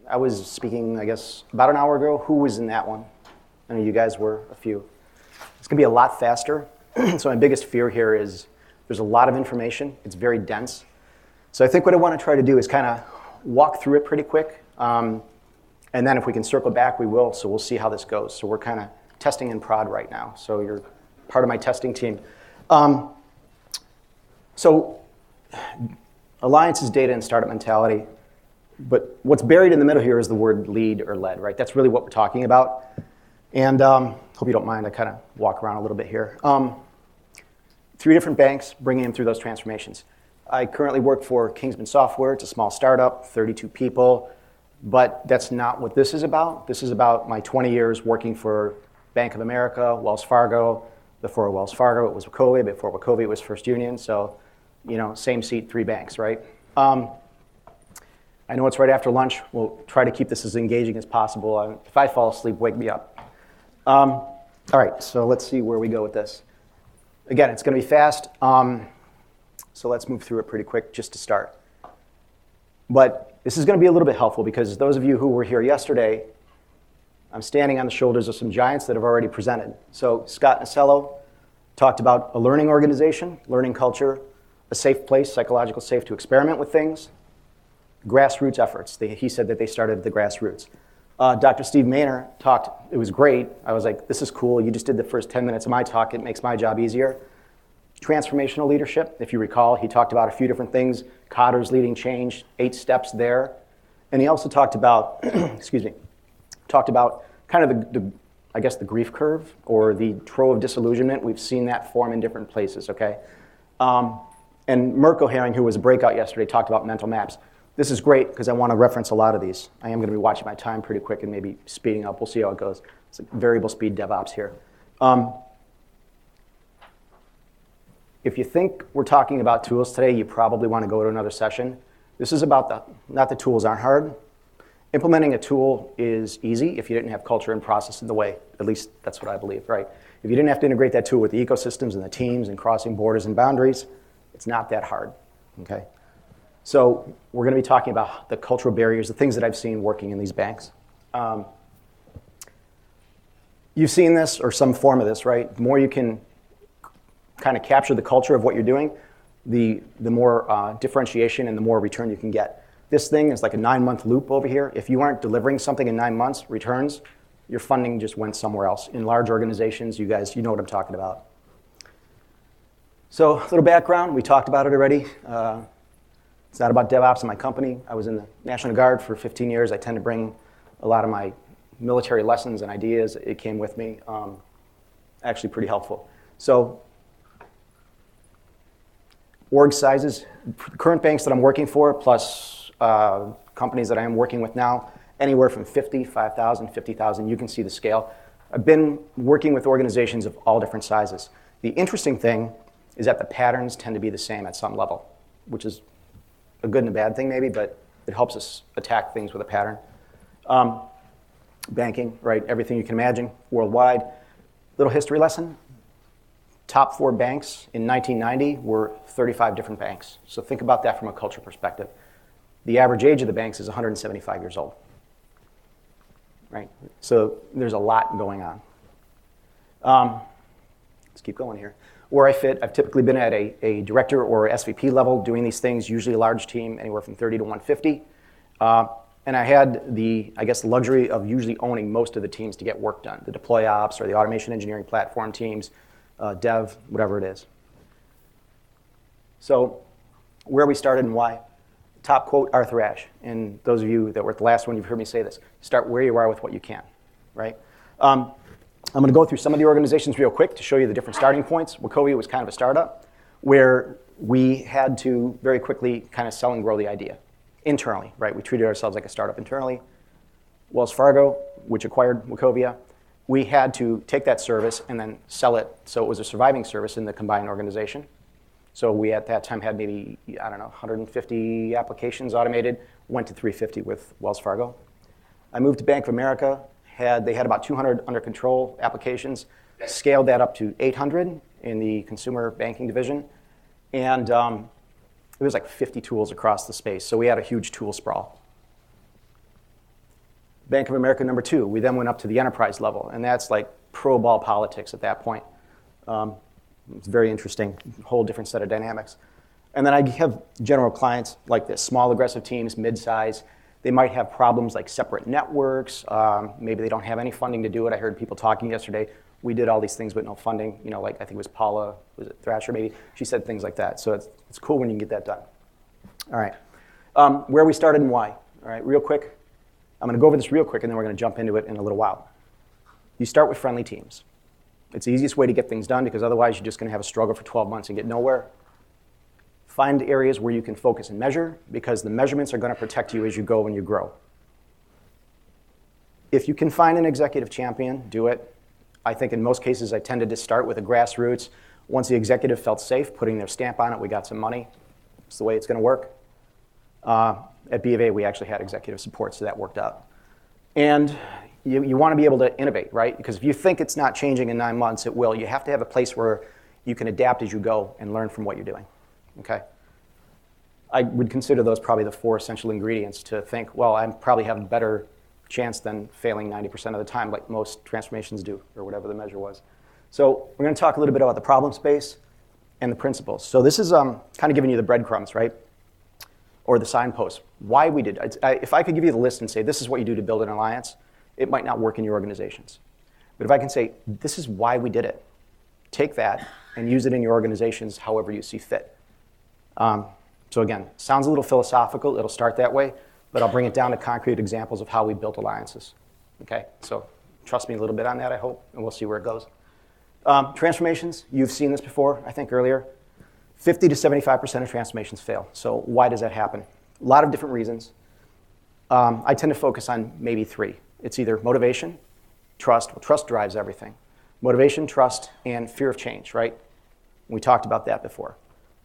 I was speaking, I guess, about an hour ago. Who was in that one? I know you guys were a few. It's going to be a lot faster. So my biggest fear here is there's a lot of information. It's very dense. So I think what I want to try to do is kind of walk through it pretty quick. And then if we can circle back, we will. So we'll see how this goes. So we're kind of testing in prod right now. So you're part of my testing team. So alliance is data and startup mentality. But what's buried in the middle here is the word lead or led, right? That's really what we're talking about. And hope you don't mind, I kind of walk around a little bit here. 3 different banks, bringing them through those transformations. I currently work for Kingsmen Software. It's a small startup, 32 people. But that's not what this is about. This is about my 20 years working for Bank of America, Wells Fargo. Before Wells Fargo, it was Wachovia. Before Wachovia, it was First Union. So, same seat, 3 banks, right? I know it's right after lunch. We'll try to keep this as engaging as possible. If I fall asleep, wake me up. All right, so let's see where we go with this. Again, it's going to be fast, so let's move through it pretty quick just to start. But this is going to be a little bit helpful because those of you who were here yesterday, I'm standing on the shoulders of some giants that have already presented. So Scott Nasello talked about a learning organization, learning culture, a safe place, psychological safe to experiment with things, grassroots efforts. He said that they started at the grassroots. Dr. Steve Maynor talked, it was great. I was like, this is cool. You just did the first 10 minutes of my talk. It makes my job easier. Transformational leadership, if you recall, he talked about a few different things. Cotter's leading change, 8 steps there. And he also talked about, talked about kind of the grief curve or the trove of disillusionment. We've seen that form in different places, okay? And Mirko Herring, who was a breakout yesterday, talked about mental maps. This is great because I want to reference a lot of these. I am going to be watching my time pretty quick and maybe speeding up. We'll see how it goes. It's like variable speed DevOps here. If you think we're talking about tools today, you probably want to go to another session. This is about not the tools aren't hard. Implementing a tool is easy if you didn't have culture and process in the way. At least that's what I believe, right? If you didn't have to integrate that tool with the ecosystems and the teams and crossing borders and boundaries, it's not that hard, okay? So we're going to be talking about the cultural barriers, the things that I've seen working in these banks. You've seen this or some form of this, right? The more you can kind of capture the culture of what you're doing, the more differentiation and the more return you can get. This thing is like a 9-month loop over here. If you aren't delivering something in 9 months, returns, your funding just went somewhere else. In large organizations, you guys, you know what I'm talking about. So a little background, we talked about it already. It's not about DevOps in my company. I was in the National Guard for 15 years. I tend to bring a lot of my military lessons and ideas. It came with me. Actually pretty helpful. So org sizes, current banks that I'm working for, plus companies that I am working with now, anywhere from 50, 5,000, 50,000. You can see the scale. I've been working with organizations of all different sizes. The interesting thing is that the patterns tend to be the same at some level, which is a good and a bad thing maybe, but it helps us attack things with a pattern. Banking, right, everything you can imagine, worldwide. Little history lesson. Top 4 banks in 1990 were 35 different banks. So think about that from a culture perspective. The average age of the banks is 175 years old, right? So there's a lot going on. Let's keep going here. Where I fit, I've typically been at a director or SVP level doing these things, usually a large team, anywhere from 30 to 150. And I had the luxury of usually owning most of the teams to get work done, the deploy ops or the automation engineering platform teams, dev, whatever it is. So where we started and why. Top quote, Arthur Ashe. And those of you that were at the last one, you've heard me say this. Start where you are with what you can, right? I'm going to go through some of the organizations real quick to show you the different starting points. Wachovia was kind of a startup where we had to very quickly kind of sell and grow the idea internally, right? We treated ourselves like a startup internally. Wells Fargo, which acquired Wachovia, we had to take that service and then sell it so it was a surviving service in the combined organization. So we at that time had maybe, 150 applications automated, went to 350 with Wells Fargo. I moved to Bank of America. They had about 200 under control applications, scaled that up to 800 in the consumer banking division, and it was like 50 tools across the space, so we had a huge tool sprawl. Bank of America number 2. We then went up to the enterprise level, and that's like pro-ball politics at that point. It's very interesting, whole different set of dynamics. And then I have general clients like this, small aggressive teams, mid-size. They might have problems like separate networks. Maybe they don't have any funding to do it. I heard people talking yesterday. We did all these things with no funding. You know, like I think it was Paula, was it Thrasher maybe? She said things like that. So it's cool when you can get that done. All right, where we started and why. All right, real quick. I'm gonna go over this real quick and then we're gonna jump into it in a little while. You start with friendly teams. It's the easiest way to get things done because otherwise you're just gonna have a struggle for 12 months and get nowhere. Find areas where you can focus and measure because the measurements are gonna protect you as you go and you grow. If you can find an executive champion, do it. I think in most cases I tended to start with a grassroots. Once the executive felt safe putting their stamp on it, we got some money. It's the way it's gonna work. At B of A, we actually had executive support, so that worked out. And you want to be able to innovate, right? Because if you think it's not changing in 9 months, it will. You have to have a place where you can adapt as you go and learn from what you're doing, okay? I would consider those probably the 4 essential ingredients to think, well, I probably have a better chance than failing 90% of the time, like most transformations do, or whatever the measure was. So we're going to talk a little bit about the problem space and the principles. So this is kind of giving you the breadcrumbs, right? Or the signposts, why we did it. If I could give you the list and say, this is what you do to build an alliance, it might not work in your organizations. But if I can say, this is why we did it, take that and use it in your organizations however you see fit. So again, sounds a little philosophical, it'll start that way, but I'll bring it down to concrete examples of how we built alliances. Okay, so trust me a little bit on that, I hope, and we'll see where it goes. Transformations, you've seen this before, I think earlier. 50 to 75% of transformations fail. So why does that happen? A lot of different reasons. I tend to focus on maybe 3. It's either motivation, trust. Well, trust drives everything. Motivation, trust, and fear of change, right? We talked about that before.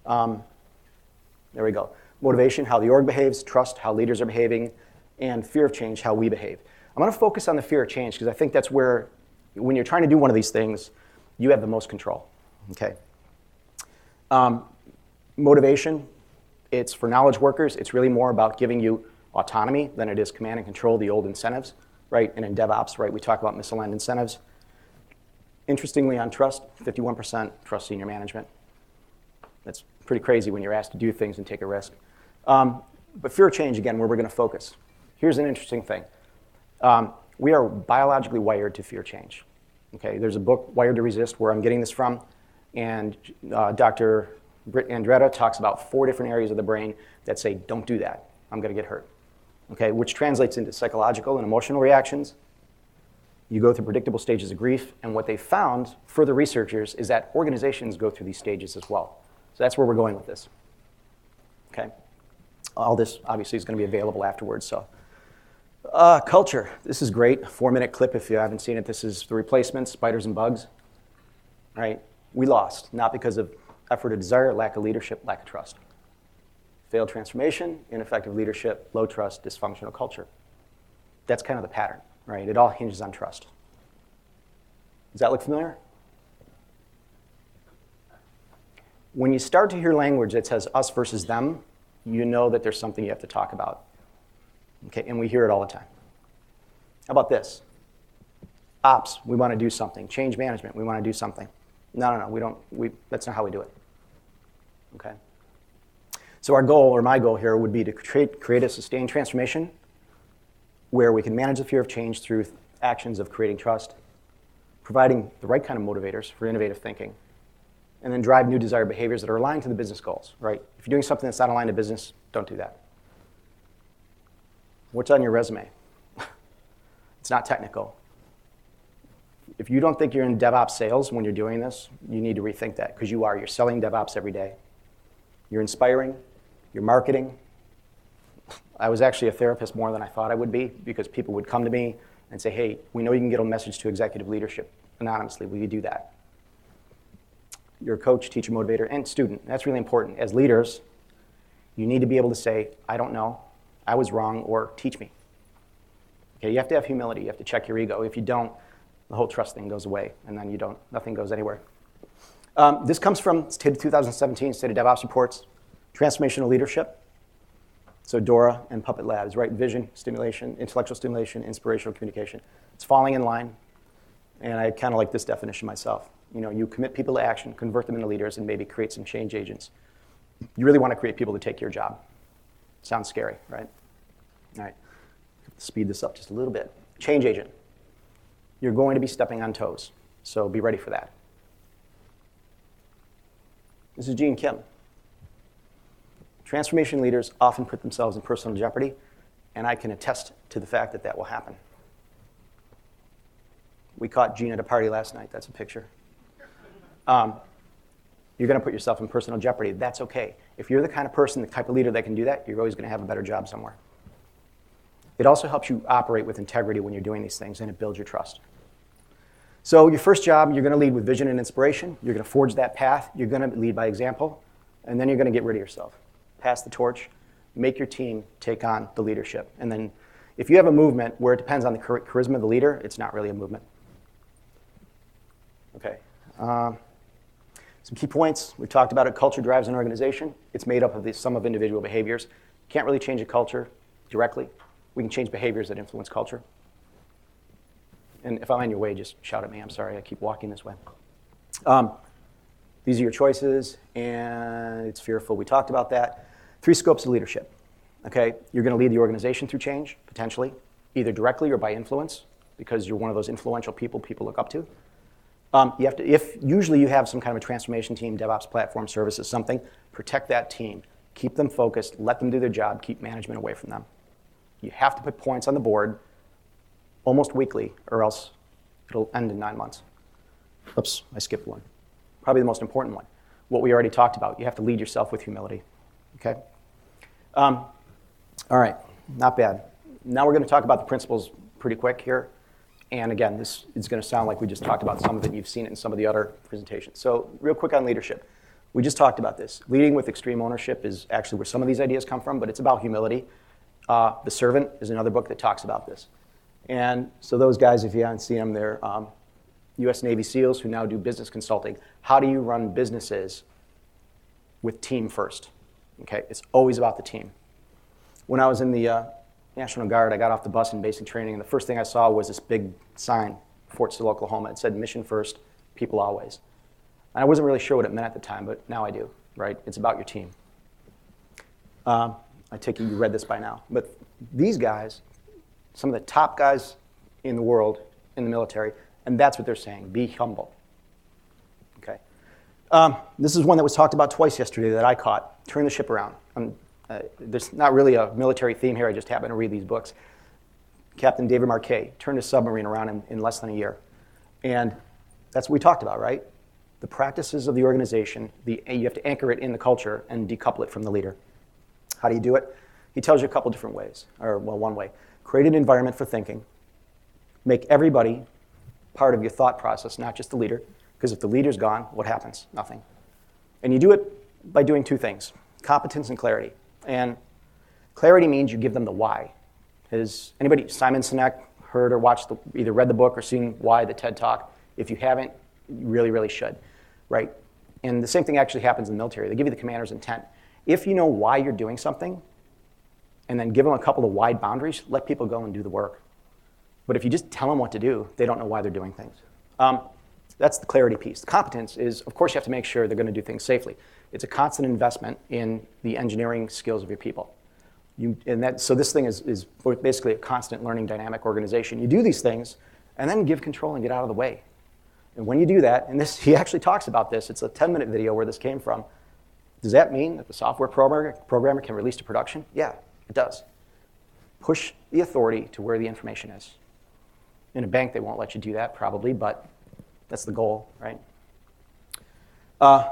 There we go. Motivation, how the org behaves, trust, how leaders are behaving, and fear of change, how we behave. I'm going to focus on the fear of change because I think that's where, when you're trying to do one of these things, you have the most control, okay? Motivation, it's for knowledge workers. It's really more about giving you autonomy than it is command and control, the old incentives, right? And in DevOps, right, we talk about misaligned incentives. Interestingly, on trust, 51% trust senior management. That's pretty crazy when you're asked to do things and take a risk. But fear of change, again, where we're going to focus. Here's an interesting thing. We are biologically wired to fear change. Okay, there's a book, Wired to Resist, where I'm getting this from. And Dr. Britt Andretta talks about 4 different areas of the brain that say, don't do that, I'm going to get hurt. Okay, which translates into psychological and emotional reactions. You go through predictable stages of grief, and what they found, further researchers, is that organizations go through these stages as well. So that's where we're going with this. Okay, all this obviously is going to be available afterwards. So, culture, this is great, 4-minute clip if you haven't seen it. This is The Replacement, Spiders and Bugs, right? We lost, not because of effort or desire, lack of leadership, lack of trust. Failed transformation, ineffective leadership, low trust, dysfunctional culture. That's kind of the pattern, right? It all hinges on trust. Does that look familiar? When you start to hear language that says us versus them, you know that there's something you have to talk about. Okay, and we hear it all the time. How about this? Ops, we want to do something. Change management, we want to do something. No, we don't. That's not how we do it. Okay. So our goal, or my goal here, would be to create a sustained transformation where we can manage the fear of change through actions of creating trust, providing the right kind of motivators for innovative thinking, and then drive new desired behaviors that are aligned to the business goals, right? If you're doing something that's not aligned to business, don't do that. What's on your resume? It's not technical. If you don't think you're in DevOps sales when you're doing this, you need to rethink that, because you are. You're selling DevOps every day. You're inspiring. You're marketing. I was actually a therapist more than I thought I would be, because people would come to me and say, hey, we know you can get a message to executive leadership anonymously. Will you do that? You're a coach, teacher, motivator, and student. That's really important. As leaders, you need to be able to say, I don't know, I was wrong, or teach me. Okay, you have to have humility. You have to check your ego. If you don't, the whole trust thing goes away, and then nothing goes anywhere. This comes from 2017 State of DevOps reports, transformational leadership. So Dora and Puppet Labs, right? Vision, stimulation, intellectual stimulation, inspirational communication. It's falling in line, and I kind of like this definition myself. You commit people to action, convert them into leaders, and maybe create some change agents. You really want to create people to take your job. Sounds scary, right? All right, speed this up just a little bit. Change agent. You're going to be stepping on toes, so be ready for that. This is Gene Kim. Transformation leaders often put themselves in personal jeopardy, and I can attest to the fact that that will happen. We caught Gene at a party last night. That's a picture. You're going to put yourself in personal jeopardy. That's okay. If you're the kind of person, the type of leader that can do that, you're always going to have a better job somewhere. It also helps you operate with integrity when you're doing these things, and it builds your trust. So your first job, you're going to lead with vision and inspiration. You're going to forge that path. You're going to lead by example, and then you're going to get rid of yourself. Pass the torch. Make your team take on the leadership. And then if you have a movement where it depends on the charisma of the leader, it's not really a movement. Okay. Some key points. We've talked about it. Culture drives an organization. It's made up of the sum of individual behaviors. Can't really change a culture directly. We can change behaviors that influence culture. And if I'm in your way, just shout at me. I'm sorry, I keep walking this way. These are your choices, and it's fearful. We talked about that. 3 scopes of leadership. Okay, you're going to lead the organization through change, potentially, either directly or by influence, because you're one of those influential people look up to. You have to, if usually you have some kind of a transformation team, DevOps platform services, something, protect that team. Keep them focused, let them do their job, keep management away from them. You have to put points on the board almost weekly, or else it'll end in 9 months. Oops, I skipped one. Probably the most important one. What we already talked about. You have to lead yourself with humility. Okay? All right, not bad. Now we're going to talk about the principles pretty quick here. And again, this is going to sound like we just talked about some of it, and you've seen it in some of the other presentations. So real quick on leadership. We just talked about this. Leading with extreme ownership is actually where some of these ideas come from, but it's about humility. The Servant is another book that talks about this. And so those guys, if you haven't seen them, they're U.S. Navy SEALs who now do business consulting. How do you run businesses with team first? Okay, it's always about the team. When I was in the National Guard, I got off the bus in basic training, and the first thing I saw was this big sign, Fort Sill, Oklahoma. It said, "Mission first, people always." And I wasn't really sure what it meant at the time, but now I do, right? It's about your team. I take it you read this by now. But these guys, some of the top guys in the world, in the military, and that's what they're saying, be humble. Okay. This is one that was talked about twice yesterday that I caught. Turn the ship around. There's not really a military theme here. I just happen to read these books. Captain David Marquet turned a submarine around in less than a year. And that's what we talked about, right? The practices of the organization, you have to anchor it in the culture and decouple it from the leader. How do you do it? He tells you a couple different ways, or well, one way. Create an environment for thinking. Make everybody part of your thought process, not just the leader, because if the leader's gone, what happens? Nothing. And you do it by doing 2 things, competence and clarity. And clarity means you give them the why. Has anybody, Simon Sinek, heard or watched, either read the book or seen Why, the TED Talk? If you haven't, you really, really should, right? And the same thing actually happens in the military. They give you the commander's intent. If you know why you're doing something, and then give them a couple of wide boundaries, let people go and do the work. But if you just tell them what to do, they don't know why they're doing things. That's the clarity piece. The competence is, of course, you have to make sure they're going to do things safely. It's a constant investment in the engineering skills of your people. So this thing is basically a constant learning dynamic organization. You do these things, and then give control and get out of the way. And when you do that, and he actually talks about this, it's a 10-minute video where this came from. Does that mean that the software programmer can release to production? Yeah, it does. Push the authority to where the information is. In a bank, they won't let you do that, probably, but that's the goal, right?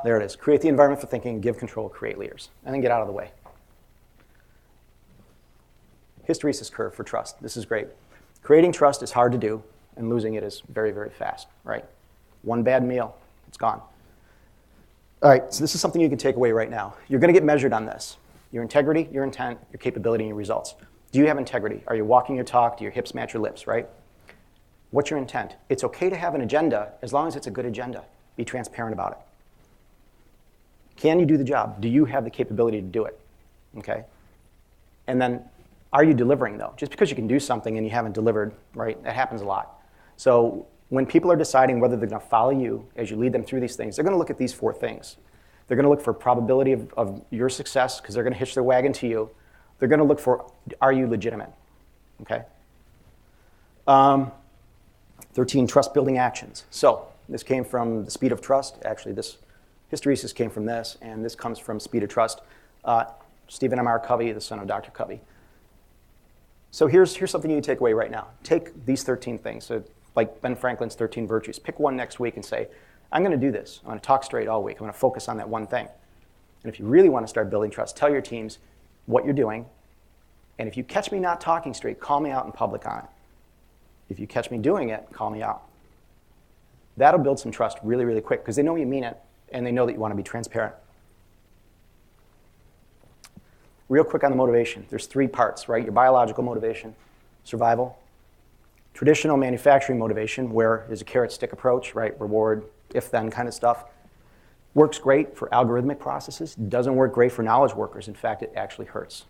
There it is. Create the environment for thinking, give control, create leaders, and then get out of the way. Hysteresis curve for trust. This is great. Creating trust is hard to do, and losing it is very, very fast, right? One bad meal, it's gone. All right, so this is something you can take away right now. You're going to get measured on this. Your integrity, your intent, your capability, and your results. Do you have integrity? Are you walking your talk? Do your hips match your lips, right? What's your intent? It's okay to have an agenda as long as it's a good agenda. Be transparent about it. Can you do the job? Do you have the capability to do it? Okay? And then, are you delivering though? Just because you can do something and you haven't delivered, right? That happens a lot. So when people are deciding whether they're going to follow you as you lead them through these things, they're going to look at these 4 things. They're going to look for probability of your success because they're going to hitch their wagon to you. They're going to look for, are you legitimate? Okay. 13 trust building actions. So this came from the Speed of Trust. Actually, this hysteresis came from this, and this comes from Speed of Trust. Stephen M.R. Covey, the son of Dr. Covey. So here's something you take away right now. Take these 13 things, so like Ben Franklin's 13 virtues. Pick one next week and say, I'm going to do this. I'm going to talk straight all week. I'm going to focus on that one thing. And if you really want to start building trust, tell your teams what you're doing. And if you catch me not talking straight, call me out in public on it. If you catch me doing it, call me out. That'll build some trust really, really quick because they know you mean it and they know that you want to be transparent. Real quick on the motivation. There's 3 parts, right? Your biological motivation, survival. Traditional manufacturing motivation, where there's a carrot-stick approach, right? Reward, if-then kind of stuff. Works great for algorithmic processes. Doesn't work great for knowledge workers. In fact, it actually hurts.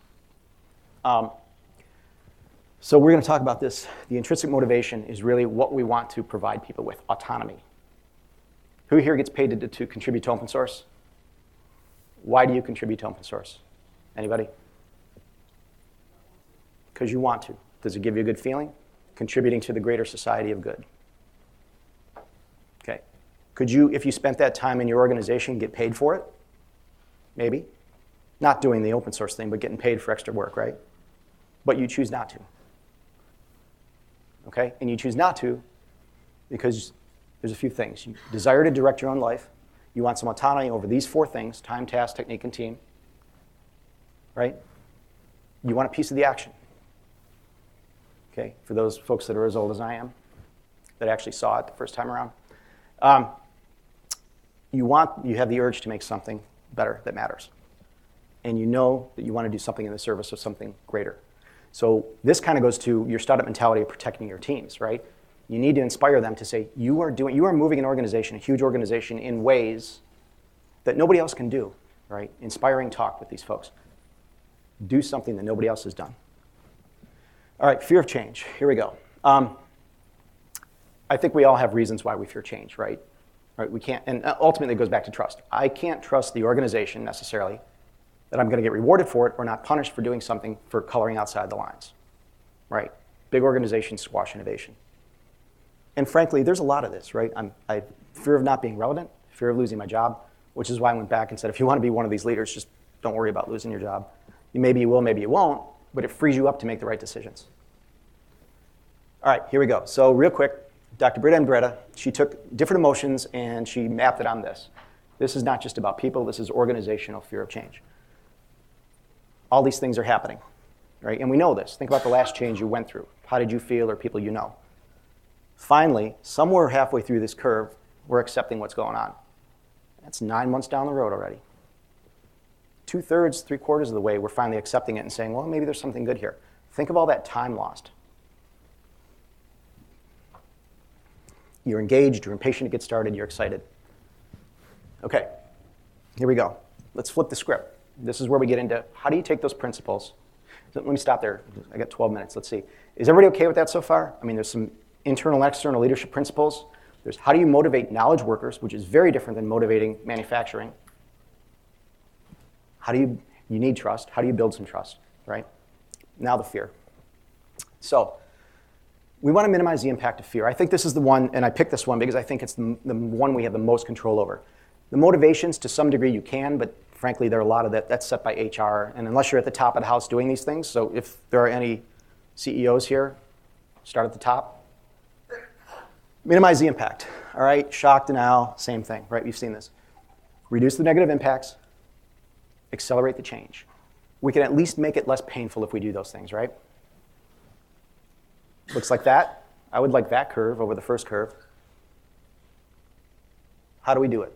So we're going to talk about this. The intrinsic motivation is really what we want to provide people with, autonomy. Who here gets paid to contribute to open source? Why do you contribute to open source? Anybody? Because you want to. Does it give you a good feeling? Contributing to the greater society of good. Okay. Could you, if you spent that time in your organization, get paid for it? Maybe. Not doing the open source thing, but getting paid for extra work, right? But you choose not to. Okay? And you choose not to because there's a few things. You desire to direct your own life. You want some autonomy over these 4 things, time, task, technique, and team. Right? You want a piece of the action. Okay? For those folks that are as old as I am, that actually saw it the first time around. You have the urge to make something better that matters. And you know that you want to do something in the service of something greater. So this kind of goes to your startup mentality of protecting your teams, right? You need to inspire them to say, you are moving an organization, a huge organization, in ways that nobody else can do, right? Inspiring talk with these folks. Do something that nobody else has done. All right, fear of change. Here we go. I think we all have reasons why we fear change, right? Right? We can't, and ultimately it goes back to trust. I can't trust the organization necessarily that I'm going to get rewarded for it or not punished for doing something for coloring outside the lines, right? Big organizations squash innovation. And frankly, there's a lot of this, right? I fear of not being relevant, fear of losing my job, which is why I went back and said, if you want to be one of these leaders, just don't worry about losing your job. Maybe you will, maybe you won't, but it frees you up to make the right decisions. All right, here we go. So real quick, Dr. Britta Ambretta, she took different emotions and she mapped it on this. This is not just about people, this is organizational fear of change. All these things are happening, right? And we know this. Think about the last change you went through. How did you feel or people you know? Finally, somewhere halfway through this curve, we're accepting what's going on. That's 9 months down the road already. 2/3, 3/4 of the way, we're finally accepting it and saying, well, maybe there's something good here. Think of all that time lost. You're engaged, you're impatient to get started, you're excited. Okay, here we go. Let's flip the script. This is where we get into how do you take those principles. So let me stop there. I got 12 minutes. Let's see. Is everybody okay with that so far? I mean, there's some internal and external leadership principles. There's how do you motivate knowledge workers, which is very different than motivating manufacturing. How do you need trust. How do you build some trust, right? Now the fear. So we want to minimize the impact of fear. I think this is the one, and I picked this one because I think it's the one we have the most control over. The motivations, to some degree, you can, but frankly, there are a lot of that's set by HR. And unless you're at the top of the house doing these things, so if there are any CEOs here, start at the top. Minimize the impact, all right? Shock, denial, same thing, right? We've seen this. Reduce the negative impacts, accelerate the change. We can at least make it less painful if we do those things, right? Looks like that. I would like that curve over the first curve. How do we do it?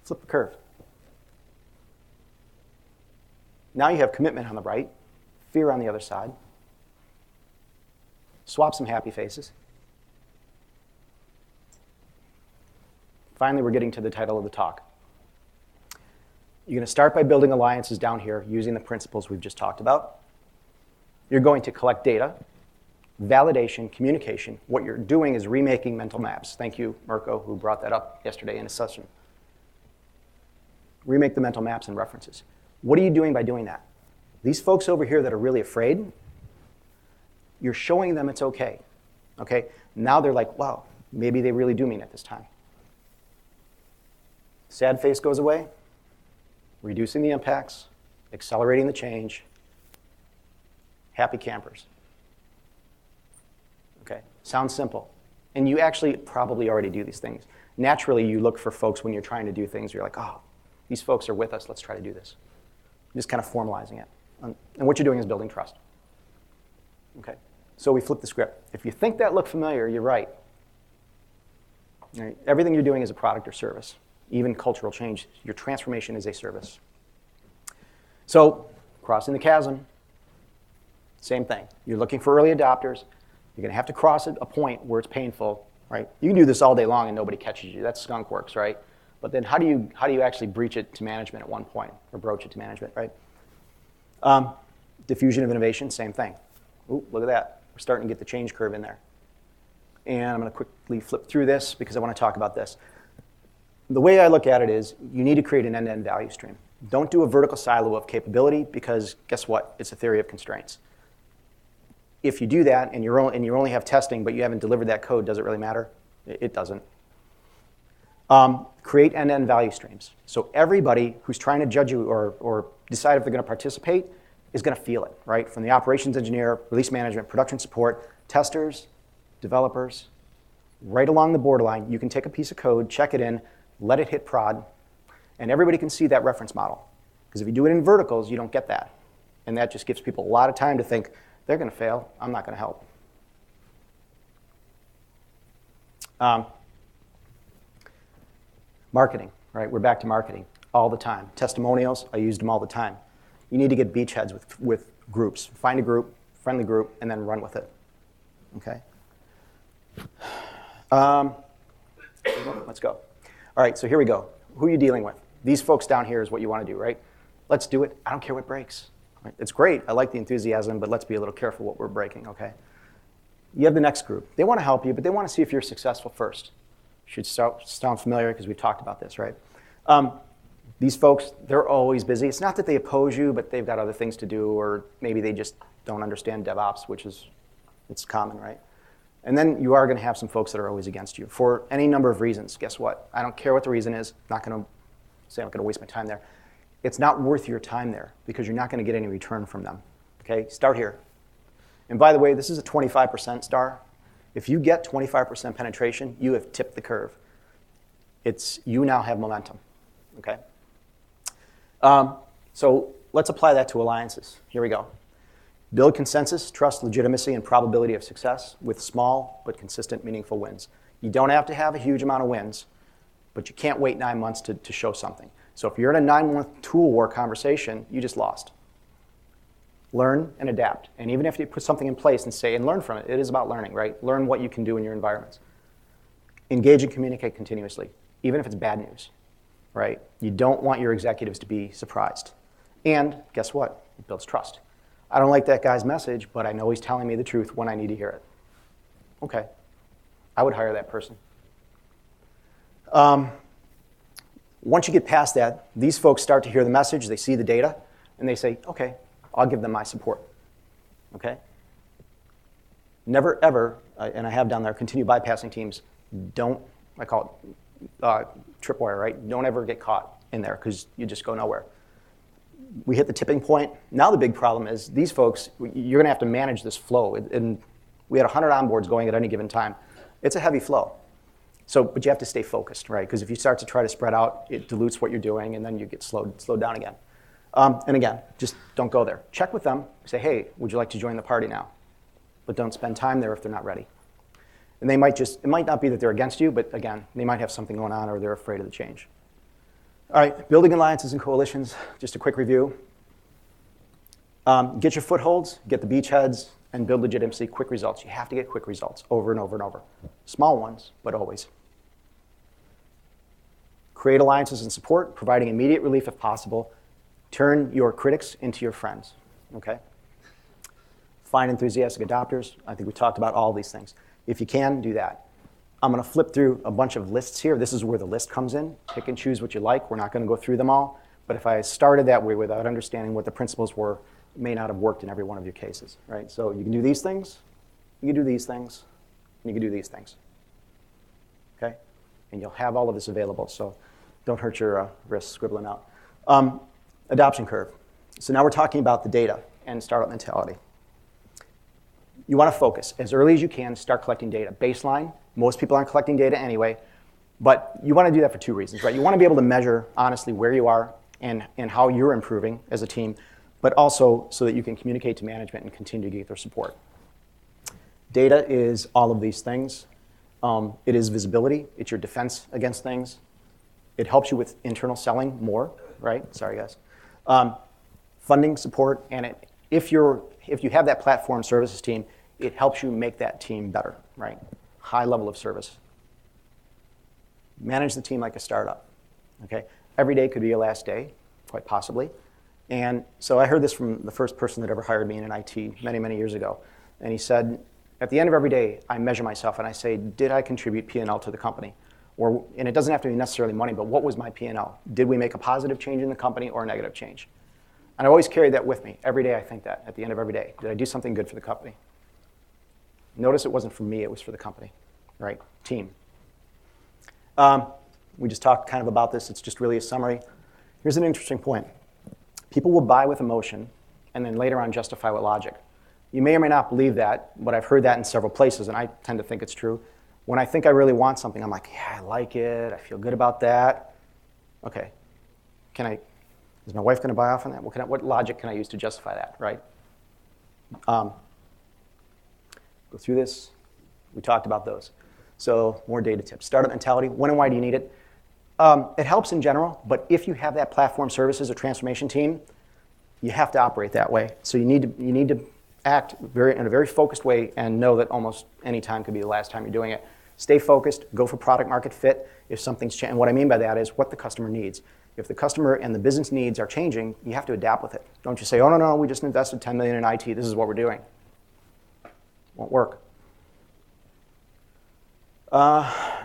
Flip the curve. Now you have commitment on the right, fear on the other side. Swap some happy faces. Finally, we're getting to the title of the talk. You're going to start by building alliances down here using the principles we've just talked about. You're going to collect data, validation, communication. What you're doing is remaking mental maps. Thank you, Mirko, who brought that up yesterday in a session. Remake the mental maps and references. What are you doing by doing that? These folks over here that are really afraid, you're showing them it's okay. Okay? Now they're like, wow, maybe they really do mean it this time. Sad face goes away, reducing the impacts, accelerating the change, happy campers. Okay? Sounds simple. And you actually probably already do these things. Naturally, you look for folks when you're trying to do things, you're like, oh, these folks are with us, let's try to do this. Just kind of formalizing it. And what you're doing is building trust. Okay? So we flip the script. If you think that looked familiar, you're right. Right? Everything you're doing is a product or service. Even cultural change, your transformation is a service. So, crossing the chasm, same thing. You're looking for early adopters. You're going to have to cross a point where it's painful, right? You can do this all day long and nobody catches you. That's skunk works, right? But then how do you actually breach it to management at one point, or broach it to management, right? Diffusion of innovation, same thing. Ooh, look at that. We're starting to get the change curve in there. And I'm going to quickly flip through this because I want to talk about this. The way I look at it is you need to create an end-to-end value stream. Don't do a vertical silo of capability because guess what? It's a theory of constraints. If you do that and you only have testing but you haven't delivered that code, does it really matter? It doesn't. Create end-to-end value streams. So everybody who's trying to judge you or decide if they're going to participate is going to feel it, right? From the operations engineer, release management, production support, testers, developers, right along the borderline, you can take a piece of code, check it in, let it hit prod, and everybody can see that reference model. Because if you do it in verticals, you don't get that. And that just gives people a lot of time to think, they're going to fail, I'm not going to help. Marketing, right? We're back to marketing all the time. Testimonials, I used them all the time. You need to get beachheads with groups. Find a group, friendly group, and then run with it. Okay? Let's go. All right, so here we go. Who are you dealing with? These folks down here is what you want to do, right? Let's do it. I don't care what breaks. Right? It's great. I like the enthusiasm, but let's be a little careful what we're breaking, okay? You have the next group. They want to help you, but they want to see if you're successful first. Should sound familiar because we've talked about this, right? These folks, they're always busy. It's not that they oppose you, but they've got other things to do, or maybe they just don't understand DevOps, which is, it's common, right? And then you are going to have some folks that are always against you for any number of reasons. Guess what? I don't care what the reason is. I'm not going to say I'm going to waste my time there. It's not worth your time there because you're not going to get any return from them. Okay? Start here. And by the way, this is a 25% star. If you get 25% penetration, you have tipped the curve. You now have momentum. Okay? So let's apply that to alliances. Here we go. Build consensus, trust, legitimacy, and probability of success with small but consistent, meaningful wins. You don't have to have a huge amount of wins, but you can't wait 9 months to show something. So if you're in a 9-month tool war conversation, you just lost. Learn and adapt. And even if you put something in place and say, and learn from it, it is about learning, right? Learn what you can do in your environments. Engage and communicate continuously, even if it's bad news, right? You don't want your executives to be surprised. And guess what? It builds trust. I don't like that guy's message, but I know he's telling me the truth when I need to hear it. Okay. I would hire that person. Once you get past that, these folks start to hear the message, they see the data, and they say, okay, I'll give them my support. Okay? Never, ever, and I have down there, continue bypassing teams. Don't, I call it tripwire, right? Don't ever get caught in there because you just go nowhere. We hit the tipping point. Now the big problem is these folks, you're going to have to manage this flow. And we had 100 onboards going at any given time. It's a heavy flow. So, but you have to stay focused, right? Because if you start to try to spread out, it dilutes what you're doing, and then you get slowed down again. And again, just don't go there. Check with them. Say, hey, would you like to join the party now? But don't spend time there if they're not ready. And they might it might not be that they're against you, but again, they might have something going on or they're afraid of the change. All right, building alliances and coalitions, just a quick review. Get your footholds, get the beachheads, and build legitimacy, quick results. You have to get quick results over and over and over. Small ones, but always. Create alliances and support, providing immediate relief if possible. Turn your critics into your friends, okay? Find enthusiastic adopters. I think we talked about all these things. If you can, do that. I'm going to flip through a bunch of lists here. This is where the list comes in. Pick and choose what you like. We're not going to go through them all. But if I started that way without understanding what the principles were, it may not have worked in every one of your cases, right? So you can do these things, you can do these things, and you can do these things, okay? And you'll have all of this available, so don't hurt your wrists scribbling out. Adoption curve. So now we're talking about the data and startup mentality. You want to focus. As early as you can, start collecting data. Baseline, most people aren't collecting data anyway, but you want to do that for two reasons, right? You want to be able to measure honestly where you are and how you're improving as a team, but also so that you can communicate to management and continue to get their support. Data is all of these things. It is visibility. It's your defense against things. It helps you with internal selling more, right? Sorry, guys. Funding, support, and if you have that platform services team, it helps you make that team better, right? High level of service. Manage the team like a startup, okay? Every day could be your last day, quite possibly. And so I heard this from the first person that ever hired me in IT many, many years ago. And he said, at the end of every day, I measure myself and I say, did I contribute P&L to the company? And it doesn't have to be necessarily money, but what was my P&L? Did we make a positive change in the company or a negative change? And I always carry that with me. Every day I think that, at the end of every day. Did I do something good for the company? Notice it wasn't for me, it was for the company, right? Team. We just talked kind of about this. It's just really a summary. Here's an interesting point. People will buy with emotion and then later on justify with logic. You may or may not believe that, but I've heard that in several places, and I tend to think it's true. When I think I really want something, I'm like, yeah, I like it. I feel good about that. Okay, is my wife going to buy off on that? What logic can I use to justify that, right? Go through this. We talked about those. So more data tips. Startup mentality. When and why do you need it? It helps in general, but if you have that platform services or transformation team, you have to operate that way. So you need to act in a very focused way and know that almost any time could be the last time you're doing it. Stay focused. Go for product market fit. If something's changed, and what I mean by that is what the customer needs. If the customer and the business needs are changing, you have to adapt with it. Don't just say, oh, no, we just invested $10 million in IT. This is what we're doing. Won't work.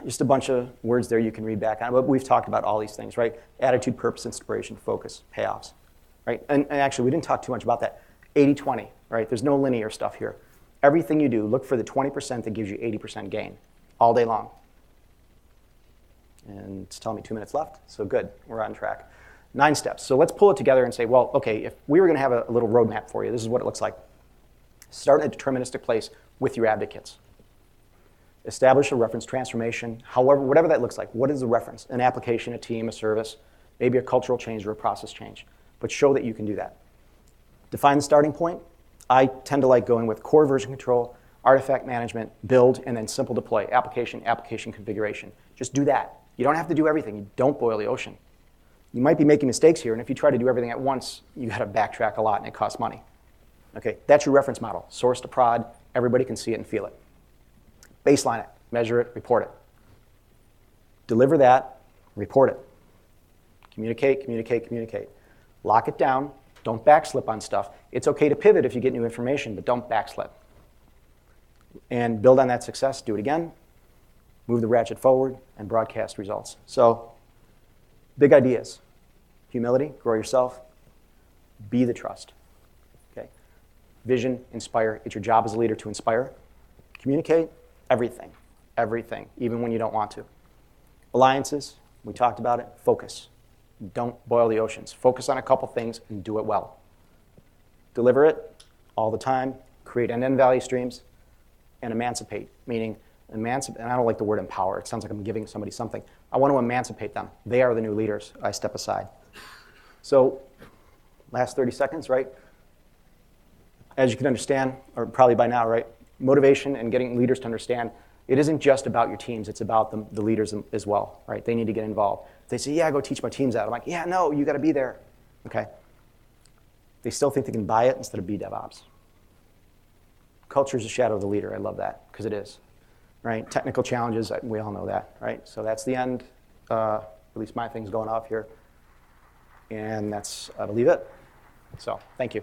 Just a bunch of words there you can read back on. But we've talked about all these things, right? Attitude, purpose, inspiration, focus, payoffs, right? And actually, we didn't talk too much about that. 80-20, right? There's no linear stuff here. Everything you do, look for the 20% that gives you 80% gain all day long. And it's telling me 2 minutes left, so good, we're on track. 9 steps. So let's pull it together and say, well, okay, if we were going to have a little roadmap for you, this is what it looks like. Start in a deterministic place with your advocates. Establish a reference transformation, whatever that looks like. What is the reference? An application, a team, a service, maybe a cultural change or a process change. But show that you can do that. Define the starting point. I tend to like going with core version control, artifact management, build, and then simple deploy, application configuration. Just do that. You don't have to do everything. You don't boil the ocean. You might be making mistakes here, and if you try to do everything at once, you got to backtrack a lot, and it costs money. Okay, that's your reference model. Source to prod, everybody can see it and feel it. Baseline it, measure it, report it. Deliver that, report it. Communicate, communicate, communicate. Lock it down. Don't backslip on stuff. It's okay to pivot if you get new information, but don't backslip. And build on that success. Do it again. Move the ratchet forward and broadcast results. So, big ideas. Humility, grow yourself. Be the trust. Okay. Vision, inspire. It's your job as a leader to inspire. Communicate everything, even when you don't want to. Alliances, we talked about it. Focus. Don't boil the oceans. Focus on a couple things and do it well. Deliver it all the time. Create end-to-end value streams. And emancipate, meaning and I don't like the word empower. It sounds like I'm giving somebody something. I want to emancipate them. They are the new leaders. I step aside. So, last 30 seconds, right? As you can understand, or probably by now, right? Motivation and getting leaders to understand, it isn't just about your teams, it's about the leaders as well, right? They need to get involved. They say, yeah, go teach my teams that. I'm like, yeah, no, you got to be there. Okay. They still think they can buy it instead of be DevOps. Culture is a shadow of the leader. I love that, because it is. Right? Technical challenges, we all know that, right? So that's the end. At least my thing's going off here. And that's, I believe, it. So thank you.